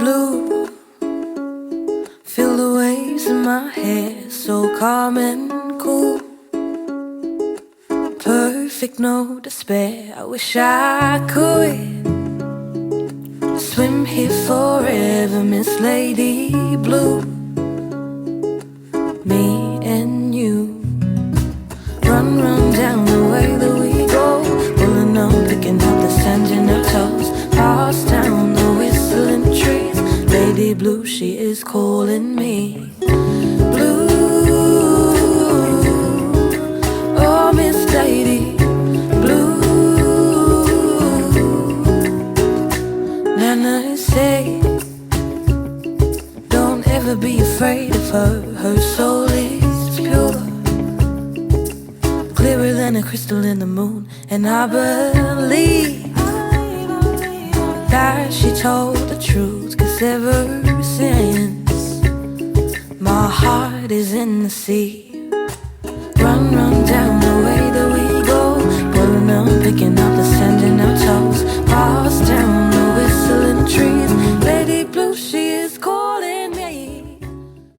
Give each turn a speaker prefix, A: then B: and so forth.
A: blue. Feel the waves in my hair, so calm and cool. Perfect, no despair. I wish I could swim here forever, Miss Lady Blue. Me and you, run, run down the way that we go, pulling on, picking up the sand in our toes, pass down the whistling trees. Lady Blue, she is calling me. Blue, oh Miss Lady Blue. Nana say, don't ever be afraid of her. Her soul is pure, clearer than a crystal in the moon. And I believe that she told the truth, 'cause ever since my heart is in the sea. Run, run down the way that we go, pulling on, picking up the sand in our toes, pass down the whistling tree.